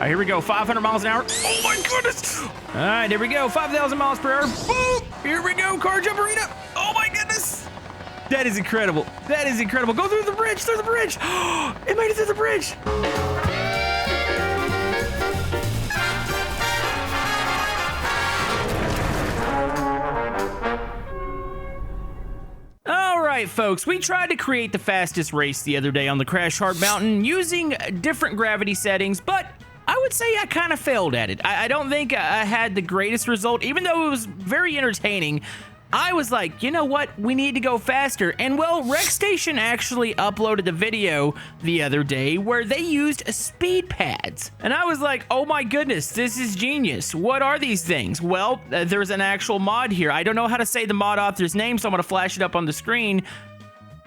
right, here we go. 500 miles an hour. Oh my goodness. All right, here we go. 5,000 miles per hour. Boom. Here we go. Car jump arena. Oh my goodness. That is incredible. That is incredible. Go through the bridge. Through the bridge. It made it through the bridge. All right, folks, we tried to create the fastest race the other day on the Crash Hard Mountain using different gravity settings, but I would say I kind of failed at it. I don't think I had the greatest result, even though it was very entertaining. I was like, you know what? We need to go faster. And well, RecStation actually uploaded a video the other day where they used speed pads. And I was like, oh my goodness, this is genius. What are these things? Well, there's an actual mod here. I don't know how to say the mod author's name, so I'm gonna flash it up on the screen.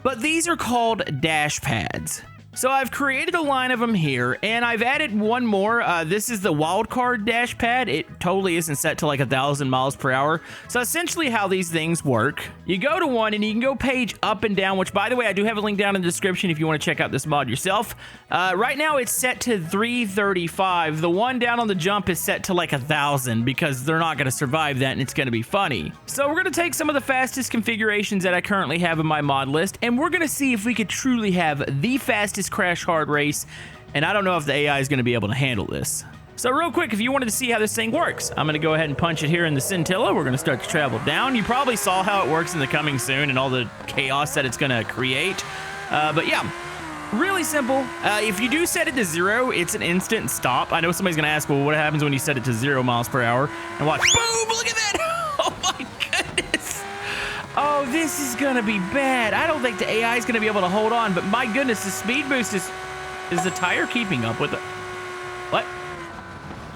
But these are called dash pads. So I've created a line of them here, and I've added one more. This is the wildcard dash pad. It totally isn't set to like 1,000 miles per hour. So essentially how these things work, you go to one and you can go page up and down, which by the way, I do have a link down in the description if you want to check out this mod yourself. Right now it's set to 335. The one down on the jump is set to like 1,000 because they're not going to survive that and it's going to be funny. So we're going to take some of the fastest configurations that I currently have in my mod list, and we're going to see if we could truly have the fastest Crash Hard race, and I don't know if the AI is going to be able to handle this. So real quick, if you wanted to see how this thing works, I'm going to go ahead and punch it here in the scintilla. We're going to start to travel down. You probably saw how it works in the coming soon and all the chaos that it's going to create. But yeah, really simple. If you do set it to 0, it's an instant stop. I know somebody's going to ask, well, what happens when you set it to 0 miles per hour? And watch, boom, look at that. Oh my goodness. Oh, this is gonna be bad. I don't think the AI is gonna be able to hold on, but my goodness, the speed boost is the tire keeping up with it? What?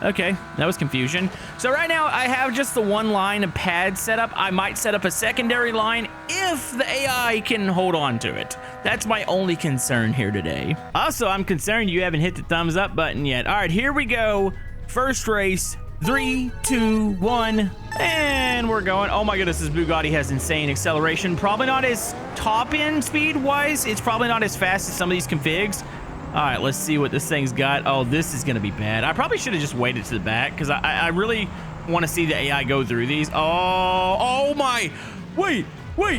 Okay, that was confusion. So right now I have just the one line of pad set up. I might set up a secondary line if the AI can hold on to it. That's my only concern here today. Also, I'm concerned you haven't hit the thumbs up button yet. All right, here we go. First race. 3, 2, 1, and we're going. Oh my goodness, this Bugatti has insane acceleration. Probably not as top end speed wise. It's probably not as fast as some of these configs. All right, let's see what this thing's got. Oh, this is gonna be bad. I probably should have just waited to the back because I really want to see the AI go through these. Oh my, wait,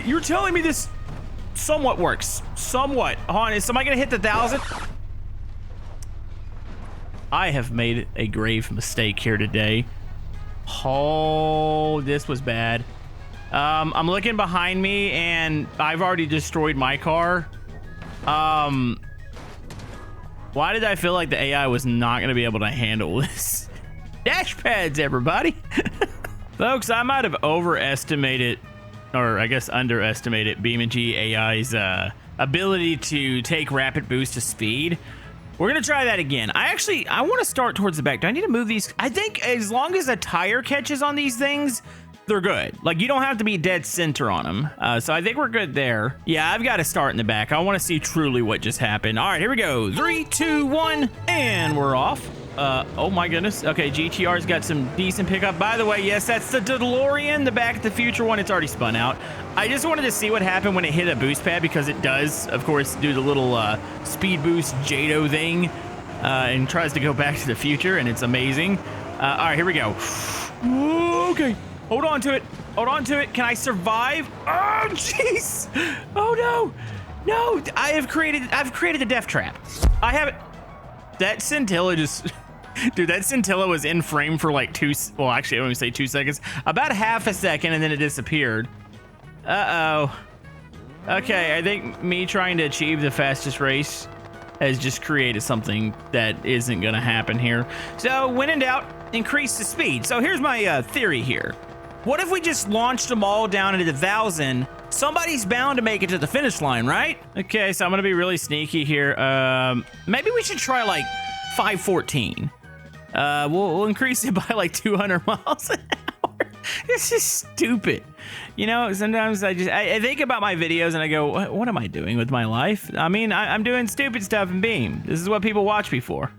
you're telling me this somewhat works? Somewhat. Hold on, is somebody gonna hit the 1,000? I have made a grave mistake here today. Oh, this was bad. I'm looking behind me and I've already destroyed my car. Why did I feel like the AI was not going to be able to handle this? Dash pads, everybody. Folks, I might have overestimated, or I guess underestimated BeamNG AI's ability to take rapid boost to speed. We're gonna try that again. I want to start towards the back. Do I need to move these? I think as long as a tire catches on these things, they're good. Like, you don't have to be dead center on them. So I think we're good there. Yeah, I've got to start in the back. I want to see truly what just happened. All right, here we go. 3, 2, 1, and we're off. Oh my goodness. Okay, GTR's got some decent pickup. By the way, yes, that's the DeLorean, the Back to the Future one. It's already spun out. I just wanted to see what happened when it hit a boost pad because it does, of course, do the little speed boost JADO thing and tries to go back to the future, and it's amazing. All right, here we go. Okay, hold on to it. Hold on to it. Can I survive? Oh, jeez. Oh no. No, I've created a death trap. I have it. That scintilla just, dude, that scintilla was in frame for like well, actually, I don't even say 2 seconds, about half a second, and then it disappeared. Uh-oh. Okay, I think me trying to achieve the fastest race has just created something that isn't gonna happen here. So, when in doubt, increase the speed. So here's my theory here. What if we just launched them all down into the 1,000? Somebody's bound to make it to the finish line, right? Okay, so I'm gonna be really sneaky here. Maybe we should try like 514. We'll increase it by like 200 miles an hour. It's just stupid. You know, sometimes I think about my videos and I go, what am I doing with my life? I mean, I'm doing stupid stuff in Beam. This is what people watch me for.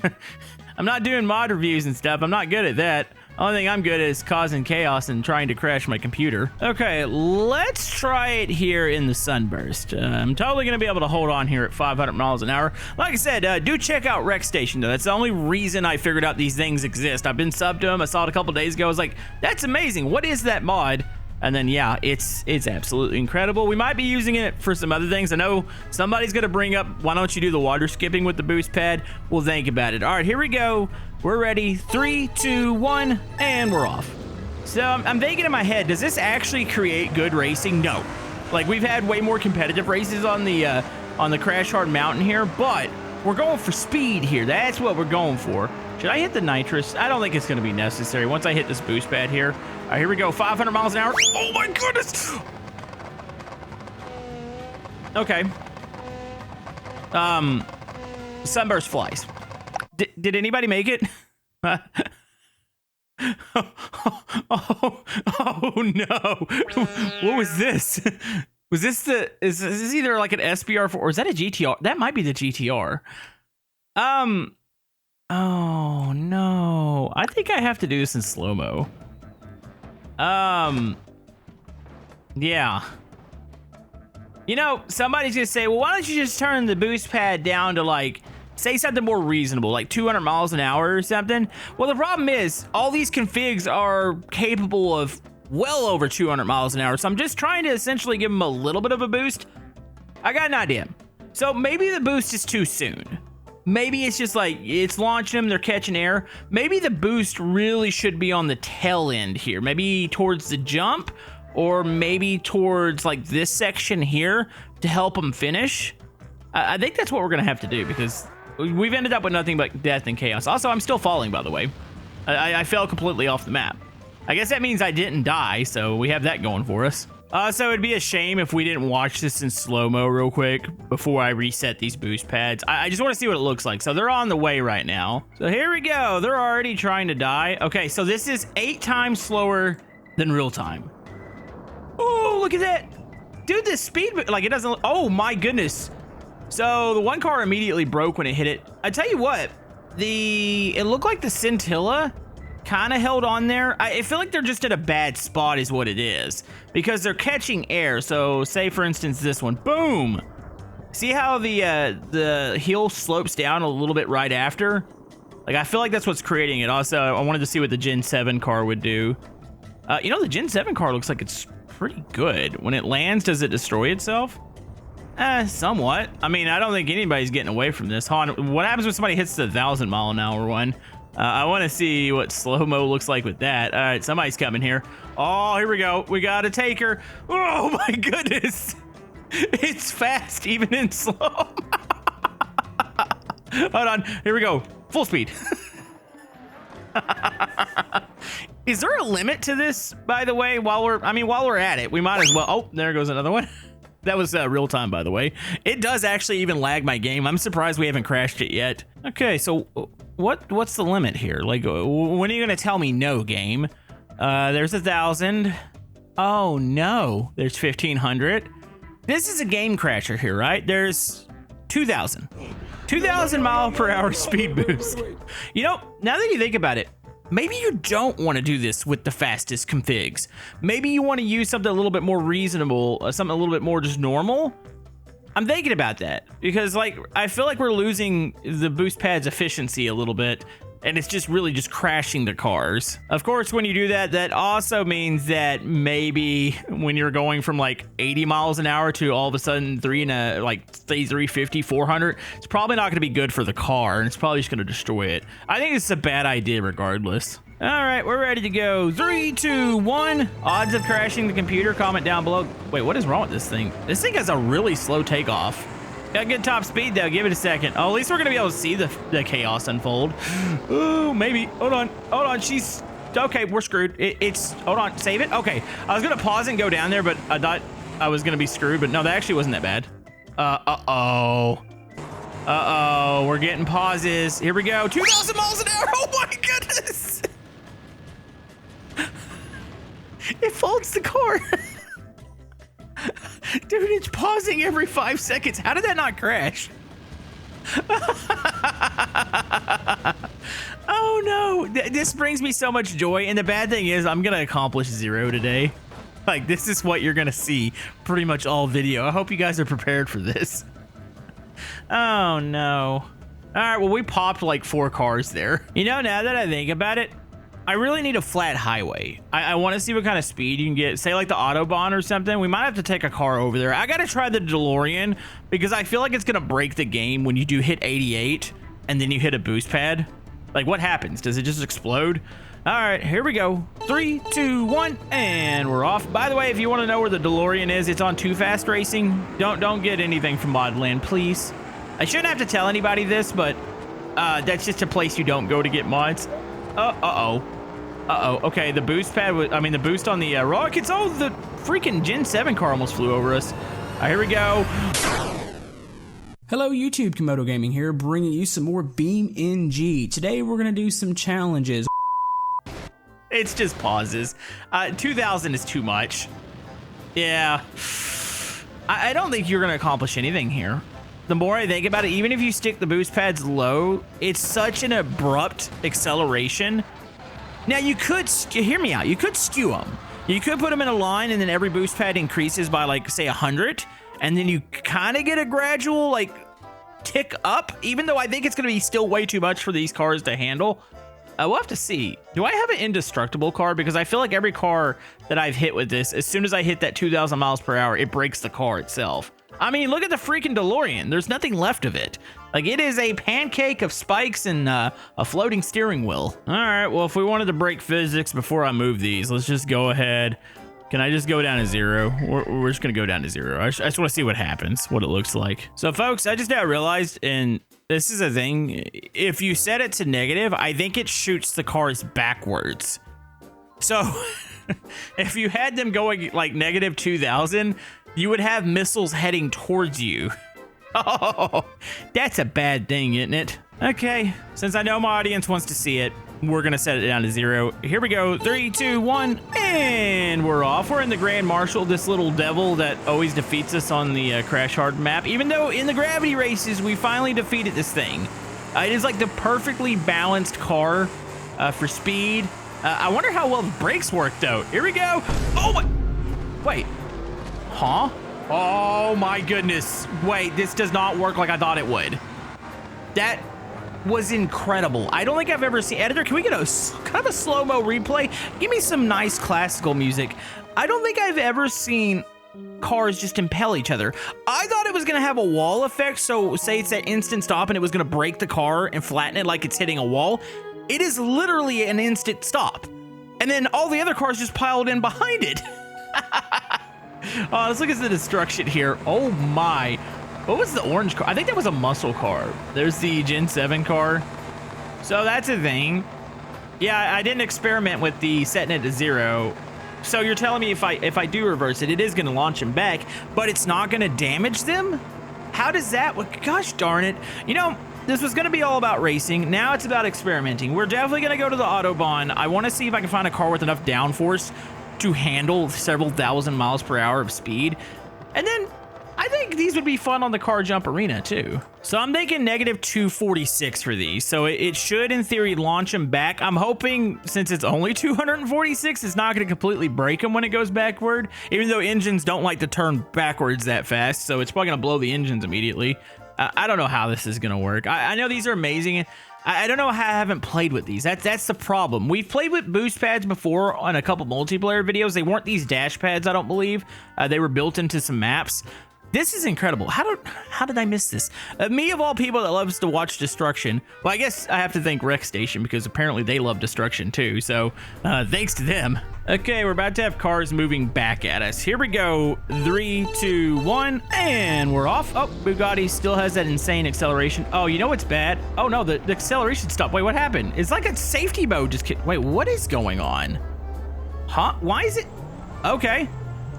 I'm not doing mod reviews and stuff. I'm not good at that. Only thing I'm good at is causing chaos and trying to crash my computer. Okay, let's try it here in the Sunburst. I'm totally gonna be able to hold on here at 500 miles an hour. Like I said, do check out Rec Station though. That's the only reason I figured out these things exist. I've been subbed to them. I saw it a couple days ago. I was like, that's amazing. What is that mod? And then yeah, it's absolutely incredible. We might be using it for some other things. I know somebody's gonna bring up, why don't you do the water skipping with the boost pad? We'll think about it. All right, here we go. We're ready. 3, 2, 1, and we're off. So I'm thinking in my head, does this actually create good racing? No. Like, we've had way more competitive races on the Crash Hard Mountain here, but we're going for speed here. That's what we're going for. Should I hit the nitrous? I don't think it's gonna be necessary once I hit this boost pad here. All right, here we go, 500 miles an hour. Oh my goodness! Okay. Sunburst flies. Did anybody make it? Oh no! What was this? Was this the? Is this either like an SBR4 or is that a GTR? That might be the GTR. Oh no! I think I have to do this in slow mo. Yeah. You know, somebody's gonna say, well, why don't you just turn the boost pad down to like, say something more reasonable, like 200 miles an hour or something? Well, the problem is all these configs are capable of well over 200 miles an hour. So I'm just trying to essentially give them a little bit of a boost. I got an idea. So maybe the boost is too soon. Maybe it's just like, it's launching them, they're catching air. Maybe the boost really should be on the tail end here. Maybe towards the jump, or maybe towards like this section here to help them finish. I think that's what we're gonna have to do because we've ended up with nothing but death and chaos. Also, I'm still falling, by the way. I fell completely off the map. I guess that means I didn't die, so we have that going for us. So it'd be a shame if we didn't watch this in slow-mo real quick before I reset these boost pads. I just want to see what it looks like. So they're on the way right now. So here we go. They're already trying to die. Okay, so this is 8 times slower than real time. Oh, look at that. Dude, this speed, like it doesn't, oh my goodness. So the one car immediately broke when it hit it. I tell you what, it looked like the Scintilla kind of held on there. I feel like they're just at a bad spot is what it is, because they're catching air. So say for instance this one, boom. See how the heel slopes down a little bit right after? Like I feel like that's what's creating it. Also, I wanted to see what the Gen 7 car would do. You know, the Gen 7 car looks like it's pretty good. When it lands, does it destroy itself? Somewhat. I mean, I don't think anybody's getting away from this. Hold on. What happens when somebody hits the 1,000 mile an hour one? I want to see what slow-mo looks like with that. All right, somebody's coming here. Oh, here we go. We got to take her. Oh my goodness. It's fast even in slow. Hold on. Here we go. Full speed. Is there a limit to this, by the way? While we're at it, we might as well. Oh, there goes another one. That was real time, by the way. It does actually even lag my game. I'm surprised we haven't crashed it yet. Okay, so what's the limit here? Like, when are you gonna tell me no, game? There's 1,000. Oh no, there's 1,500. This is a game crasher here, right? There's 2,000. 2,000 mile per hour speed boost. You know, now that you think about it, maybe you don't want to do this with the fastest configs. Maybe you want to use something a little bit more reasonable, something a little bit more just normal. I'm thinking about that because like I feel like we're losing the boost pad's efficiency a little bit, and it's just really just crashing the cars. Of course, when you do that, that also means that maybe when you're going from like 80 miles an hour to all of a sudden 350, 400, it's probably not going to be good for the car, and it's probably just going to destroy it. I think it's a bad idea regardless. All right, we're ready to go. 3, 2, 1. Odds of crashing the computer, comment down below. Wait, what is wrong with this thing? This thing has a really slow takeoff. Got good top speed though, give it a second. Oh, at least we're gonna be able to see the chaos unfold. Oh, maybe, hold on, she's, okay, we're screwed. It's, hold on, save it? Okay, I was gonna pause and go down there, but I thought I was gonna be screwed, but no, that actually wasn't that bad. Uh-oh, we're getting pauses. Here we go, 2,000 miles an hour, oh my goodness. It folds the car. Dude, it's pausing every 5 seconds. How did that not crash? Oh Oh no, this brings me so much joy. And the bad thing is I'm gonna accomplish 0 today. Like, this is what you're gonna see pretty much all video. I hope you guys are prepared for this. Oh no. All right, well, we popped like 4 cars there. You know, now that I think about it, I really need a flat highway. I want to see what kind of speed you can get, say like the Autobahn or something. We might have to take a car over there. I got to try the DeLorean because I feel like it's gonna break the game when you do hit 88 and then you hit a boost pad. Like, what happens? Does it just explode? All right, here we go. 3, 2, 1, and we're off. By the way, if you want to know where the DeLorean is, it's on Too Fast Racing. Don't get anything from Modland, please. I shouldn't have to tell anybody this, but that's just a place you don't go to get mods. Uh-oh. Okay, the boost pad was, the boost on the rockets. Oh, the freaking Gen 7 car almost flew over us. All right, here we go. Hello YouTube, Camodo Gaming here, bringing you some more BeamNG. Today we're gonna do some challenges. It's just pauses. 2,000 is too much. Yeah. I don't think you're gonna accomplish anything here. The more I think about it, even if you stick the boost pads low, it's such an abrupt acceleration. Now you could, hear me out, you could skew them. You could put them in a line and then every boost pad increases by like, say 100. And then you kind of get a gradual like tick up, even though I think it's gonna be still way too much for these cars to handle. We'll have to see. Do I have an indestructible car? Because I feel like every car that I've hit with this, as soon as I hit that 2,000 miles per hour, it breaks the car itself. I mean, look at the freaking DeLorean. There's nothing left of it. Like, it is a pancake of spikes and a floating steering wheel. All right, well, if we wanted to break physics before I move these, let's just go ahead. Can I just go down to 0? We're just gonna go down to 0. I just wanna see what happens, what it looks like. So folks, I just now realized, and this is a thing, if you set it to negative, I think it shoots the cars backwards. So if you had them going like negative 2,000, you would have missiles heading towards you. Oh, that's a bad thing, isn't it? Okay, since I know my audience wants to see it, we're gonna set it down to 0. Here we go, 3, 2, 1, and we're off. We're in the Grand Marshal, this little devil that always defeats us on the Crash Hard map, even though in the gravity races, we finally defeated this thing. It is like the perfectly balanced car for speed. I wonder how well the brakes worked out. Here we go. Oh my, wait, huh? Oh my goodness. Wait, this does not work like I thought it would. That was incredible. I don't think I've ever seen, editor, can we get a kind of a slow-mo replay? Give me some nice classical music. I don't think I've ever seen cars just impel each other. I thought it was gonna have a wall effect, so say it's that instant stop and it was gonna break the car and flatten it like it's hitting a wall. It is literally an instant stop. And then all the other cars just piled in behind it. Oh, let's look at the destruction here. Oh my. What was the orange car? I think that was a muscle car. There's the Gen 7 car. So that's a thing. Yeah, I didn't experiment with the setting it to 0. So you're telling me if I do reverse it, it is gonna launch them back, but it's not gonna damage them? How does that work? Gosh darn it. You know, this was gonna be all about racing. Now it's about experimenting. We're definitely gonna go to the Autobahn. I wanna see if I can find a car with enough downforce to handle several thousand miles per hour of speed. And then I think these would be fun on the car jump arena too. So I'm thinking negative 246 for these. So it should in theory launch them back. I'm hoping since it's only 246, it's not gonna completely break them when it goes backward, even though engines don't like to turn backwards that fast. So it's probably gonna blow the engines immediately. I don't know how this is gonna work. I know these are amazing. I don't know how I haven't played with these. That's the problem. We've played with boost pads before on a couple multiplayer videos. They weren't these dash pads, I don't believe. They were built into some maps. This is incredible. How did I miss this? Me of all people that loves to watch destruction. Well, I guess I have to thank Rec Station because apparently they love destruction too. So thanks to them. Okay, we're about to have cars moving back at us. Here we go. 3, 2, 1, and we're off. Oh, Bugatti still has that insane acceleration. Oh, you know what's bad? Oh no, the acceleration stopped. Wait, what happened? It's like a safety mode just wait, what is going on? Huh? Why is it? Okay.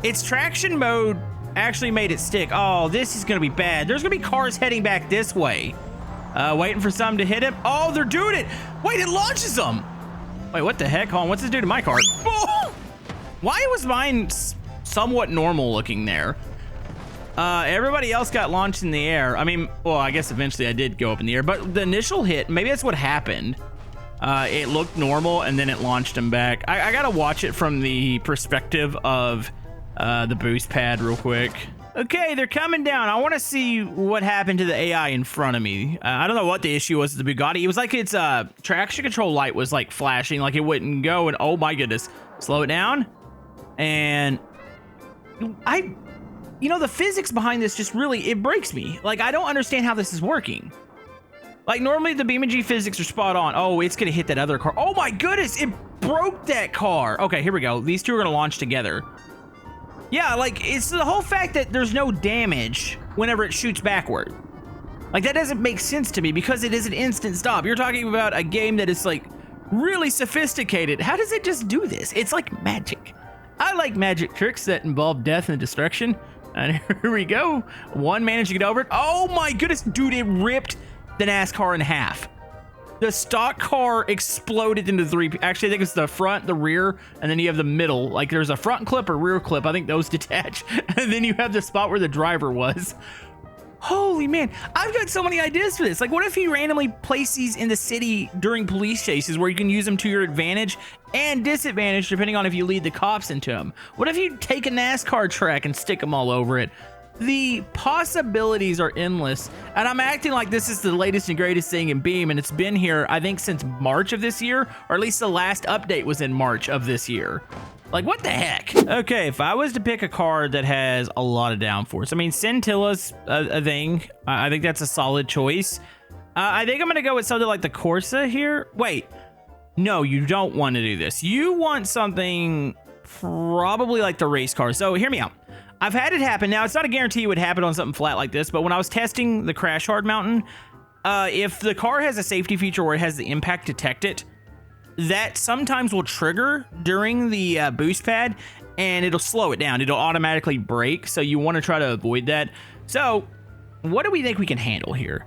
It's traction mode actually made it stick. Oh, this is gonna be bad. There's gonna be cars heading back this way. Waiting for some to hit him. Oh, they're doing it. Wait, it launches them. Wait, what the heck? Hold on, what's this do to my car? Oh! Why was mine somewhat normal looking there? Everybody else got launched in the air. I mean, well, I guess eventually I did go up in the air, but the initial hit, maybe that's what happened. It looked normal, and then it launched him back. I gotta watch it from the perspective of the boost pad real quick. Okay, they're coming down. I want to see what happened to the AI in front of me. I don't know what the issue was with the Bugatti. It was like its traction control light was like flashing, like it wouldn't go, and oh my goodness. Slow it down. And you know, the physics behind this just really, it breaks me. Like, I don't understand how this is working. Like, normally the BeamNG physics are spot on. Oh, it's gonna hit that other car. Oh my goodness, it broke that car. Okay, here we go. These two are gonna launch together. Yeah, like, it's the whole fact that there's no damage whenever it shoots backward. Like, that doesn't make sense to me because it is an instant stop. You're talking about a game that is, like, really sophisticated. How does it just do this? It's like magic. I like magic tricks that involve death and destruction. And here we go. One managed to get over it. Oh my goodness, dude, it ripped the NASCAR in half. The stock car exploded into three. Actually, I think it's the front, the rear, and then you have the middle. Like, there's a front clip or rear clip. I think those detach. And then you have the spot where the driver was. Holy man, I've got so many ideas for this. Like, what if you randomly place these in the city during police chases where you can use them to your advantage and disadvantage depending on if you lead the cops into them? What if you take a NASCAR track and stick them all over it? The possibilities are endless, and I'm acting like this is the latest and greatest thing in Beam, and it's been here, I think, since March of this year, or at least the last update was in March of this year. Like, what the heck? Okay, if I was to pick a car that has a lot of downforce, I mean, Scintilla's a thing. I think that's a solid choice. I think I'm gonna go with something like the Corsa here. Wait, no, you don't want to do this. You want something probably like the race car. So hear me out. I've had it happen. Now, it's not a guarantee it would happen on something flat like this, but when I was testing the Crash Hard Mountain, if the car has a safety feature where it has the impact detect it, that sometimes will trigger during the boost pad, and it'll slow it down. It'll automatically brake, so you want to try to avoid that. So, what do we think we can handle here?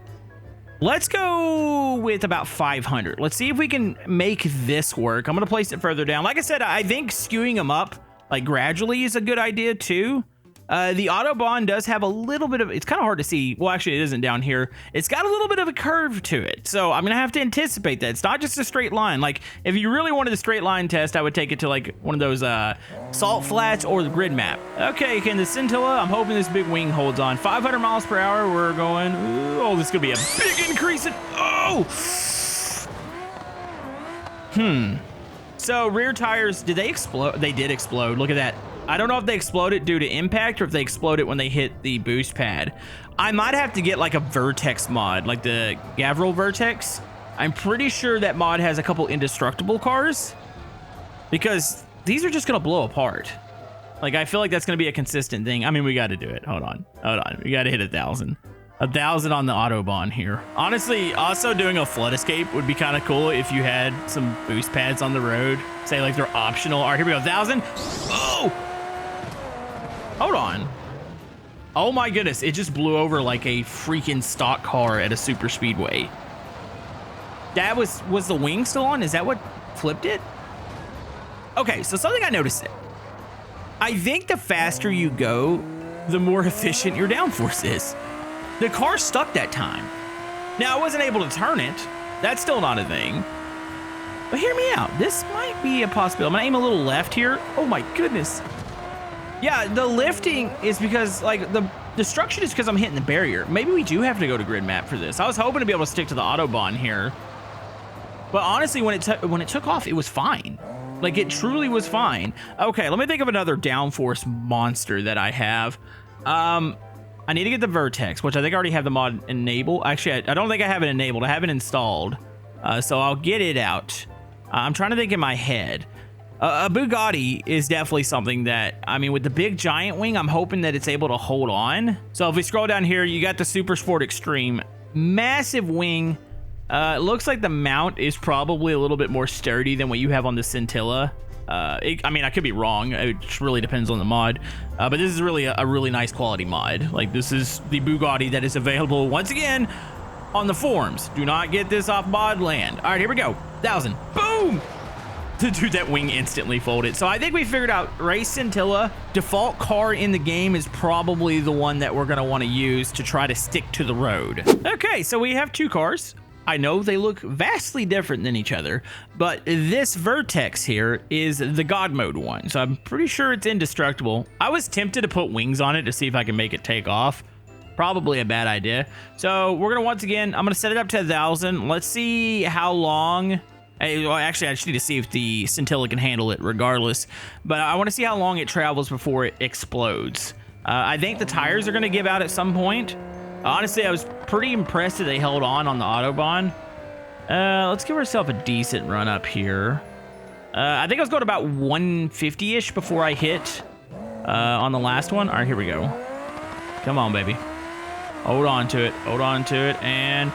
Let's go with about 500. Let's see if we can make this work. I'm going to place it further down. Like I said, I think skewing them up, like, gradually is a good idea, too. The Autobahn does have a little bit of, it's kind of hard to see. Well, actually, it isn't down here. It's got a little bit of a curve to it. So I'm going to have to anticipate that. It's not just a straight line. Like, if you really wanted a straight line test, I would take it to, like, one of those salt flats or the grid map. Okay, can the Scintilla, I'm hoping this big wing holds on. 500 miles per hour, we're going. Ooh, oh, this is going to be a big increase in, oh! So, rear tires, did they explode? They did explode. Look at that. I don't know if they exploded due to impact or if they exploded when they hit the boost pad. I might have to get like a Vertex mod, like the Gavril Vertex. I'm pretty sure that mod has a couple indestructible cars because these are just going to blow apart. Like, I feel like that's going to be a consistent thing. I mean, we got to do it. Hold on. We got to hit 1,000. 1,000 on the Autobahn here. Honestly, also doing a flood escape would be kind of cool if you had some boost pads on the road. Say like they're optional. All right, here we go. 1,000. Oh! Hold on. Oh my goodness, it just blew over like a freaking stock car at a super speedway. That was the wing still on? Is that what flipped it? Okay, so something I noticed it. I think the faster you go, the more efficient your downforce is. The car stuck that time. Now, I wasn't able to turn it. That's still not a thing. But hear me out. This might be a possibility. I'm gonna aim a little left here. Oh my goodness. Yeah, the lifting is because, like, the destruction is because I'm hitting the barrier. Maybe we do have to go to grid map for this. I was hoping to be able to stick to the Autobahn here. But honestly, when it took off, it was fine. Like, it truly was fine. Okay, let me think of another downforce monster that I have. I need to get the Vertex, which I think I already have the mod enabled. Actually, I don't think I have it enabled. I have it installed. So I'll get it out. I'm trying to think in my head. A Bugatti is definitely something that, I mean, with the big giant wing, I'm hoping that it's able to hold on. So if we scroll down here, you got the Super Sport Extreme. Massive wing. It looks like the mount is probably a little bit more sturdy than what you have on the Scintilla. I mean, I could be wrong. It just really depends on the mod. But this is really a really nice quality mod. Like, this is the Bugatti that is available, once again, on the forums. Do not get this off mod land. All right, here we go. 1,000. Boom! Dude, that wing instantly folded. So I think we figured out Race Scintilla, default car in the game, is probably the one that we're going to want to use to try to stick to the road. Okay, so we have two cars. I know they look vastly different than each other, but this Vertex here is the God mode one, so I'm pretty sure it's indestructible. I was tempted to put wings on it to see if I can make it take off. Probably a bad idea. So we're gonna, once again, I'm gonna set it up to 1,000. Let's see how long. Well, actually, I just need to see if the Scintilla can handle it regardless, but I want to see how long it travels before it explodes. I think the tires are gonna give out at some point. Honestly, I was pretty impressed that they held on the Autobahn. Let's give ourselves a decent run up here. I think I was going about 150-ish before I hit on the last one. All right, here we go. Come on, baby. Hold on to it. Hold on to it. And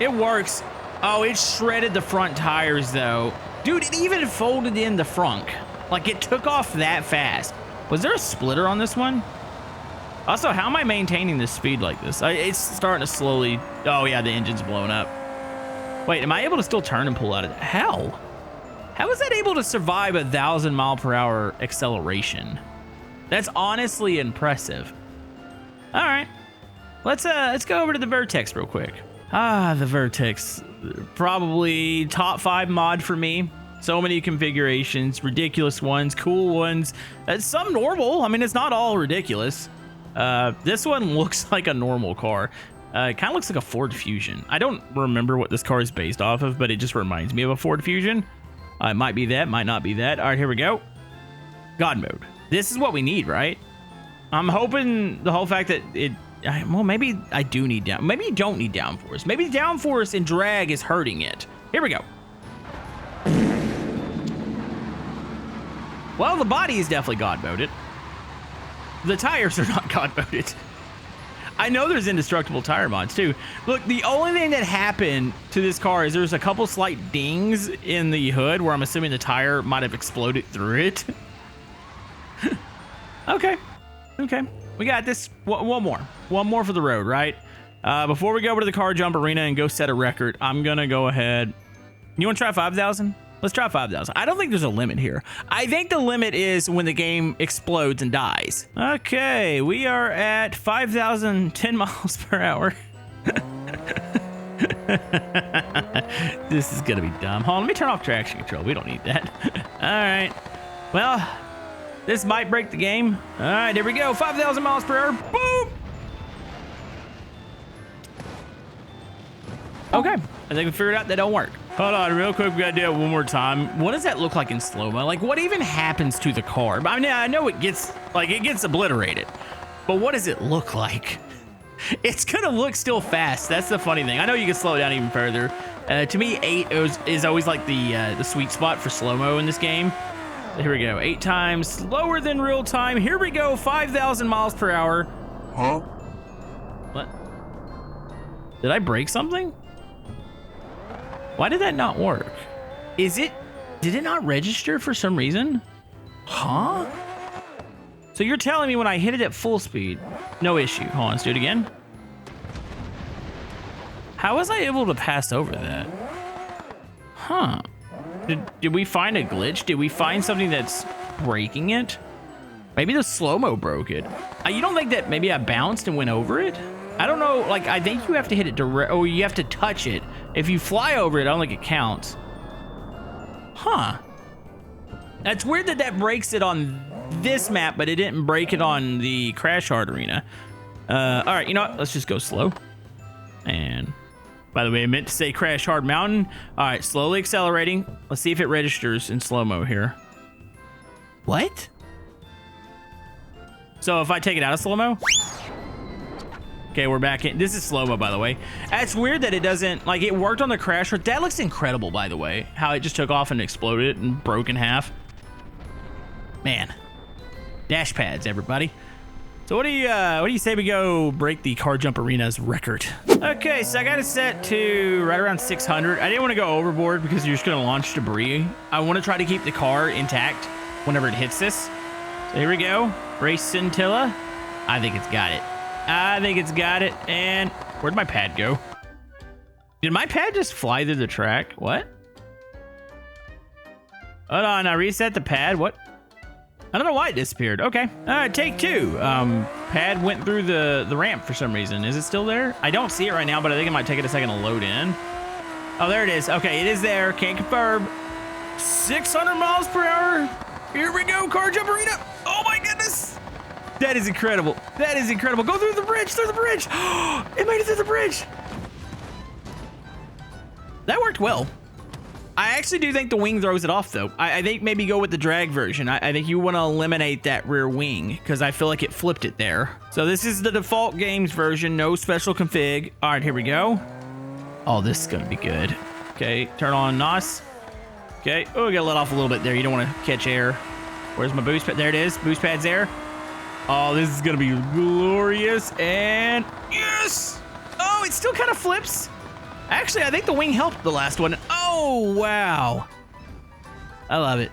it works. Oh, it shredded the front tires, though. Dude, it even folded in the frunk. Like, it took off that fast. Was there a splitter on this one? Also, how am I maintaining this speed like this? It's starting to slowly... Oh, yeah, the engine's blowing up. Wait, am I able to still turn and pull out of it? How? How is that able to survive 1,000 mile per hour acceleration? That's honestly impressive. All right. Let's go over to the Vertex real quick. Ah, the Vertex. Probably top 5 mod for me. So many configurations, ridiculous ones, cool ones. Some normal. I mean, it's not all ridiculous. This one looks like a normal car. It kind of looks like a Ford Fusion. I don't remember what this car is based off of, but it just reminds me of a Ford Fusion. It might be that, might not be that. All right, here we go. God mode. This is what we need, right? I'm hoping the whole fact that well, maybe I do need down. Maybe you don't need downforce. Maybe downforce and drag is hurting it. Here we go. Well, the body is definitely God moded. The tires are not God moded. I know there's indestructible tire mods too. Look, the only thing that happened to this car is there's a couple slight dings in the hood where I'm assuming the tire might have exploded through it. Okay. We got this. One more for the road, right? Before we go over to the car jump arena and go set a record, I'm gonna go ahead. You want to try 5,000? Let's try 5,000. I don't think there's a limit here. I think the limit is when the game explodes and dies. Okay, we are at 5,010 miles per hour. This is gonna be dumb. Hold on, let me turn off traction control. We don't need that. All right. Well, this might break the game. All right, here we go. 5,000 miles per hour. Boom. Okay, I think we figured out that don't work. Hold on, real quick, we gotta do it one more time. What does that look like in slow-mo? Like, what even happens to the car? I mean, I know it gets obliterated, but what does it look like? It's gonna look still fast. That's the funny thing. I know you can slow it down even further. To me, 8 is always like the sweet spot for slow-mo in this game. Here we go, 8 times slower than real time. Here we go, 5,000 miles per hour. Huh? What? Did I break something? Why did that not work? Did it not register for some reason? Huh? So you're telling me when I hit it at full speed, no issue. Hold on, let's do it again. How was I able to pass over that? Huh. Did we find a glitch? Did we find something that's breaking it? Maybe the slow-mo broke it. You don't think that maybe I bounced and went over it? I don't know, like, I think you have to hit it direct, or you have to touch it. If you fly over it, I don't think it counts. Huh. That's weird that that breaks it on this map, but it didn't break it on the Crash Hard Arena. All right, you know what? Let's just go slow. And, by the way, I meant to say Crash Hard Mountain. All right, slowly accelerating. Let's see if it registers in slow-mo here. What? So if I take it out of slow-mo? Okay, we're back in. This is slow-mo, by the way. It's weird that it doesn't, like, it worked on the Crash. That looks incredible, by the way. How it just took off and exploded and broke in half. Man. Dash pads, everybody. So what do you say we go break the car jump arena's record? Okay, so I got it set to right around 600. I didn't want to go overboard because you're just going to launch debris. I want to try to keep the car intact whenever it hits this. So here we go. Race Scintilla. I think it's got it. And where'd my pad go? Did my pad just fly through the track? What? Hold on, I reset the pad. What? I don't know why it disappeared. Okay. All right, take 2. Pad went through the ramp for some reason. Is it still there? I don't see it right now, but I think it might take it a second to load in. Oh, there it is. Okay, it is there. Can't confirm. 600 miles per hour. Here we go, car jump arena. Oh my goodness. That is incredible. That is incredible. Go through the bridge, through the bridge. It made it through the bridge. That worked well. I actually do think the wing throws it off, though. I think maybe go with the drag version. I think you want to eliminate that rear wing because I feel like it flipped it there. So this is the default games version, no special config. All right, here we go. Oh, this is going to be good. Okay, turn on NOS. Okay, oh, we got to let off a little bit there. You don't want to catch air. Where's my boost pad? There it is. Boost pad's there. Oh, this is going to be glorious. And yes! Oh, it still kind of flips. Actually, I think the wing helped the last one. Oh, wow. I love it.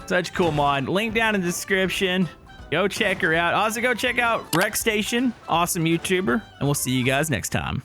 Such a cool mod. Link down in the description. Go check her out. Also, go check out Rec Station. Awesome YouTuber. And we'll see you guys next time.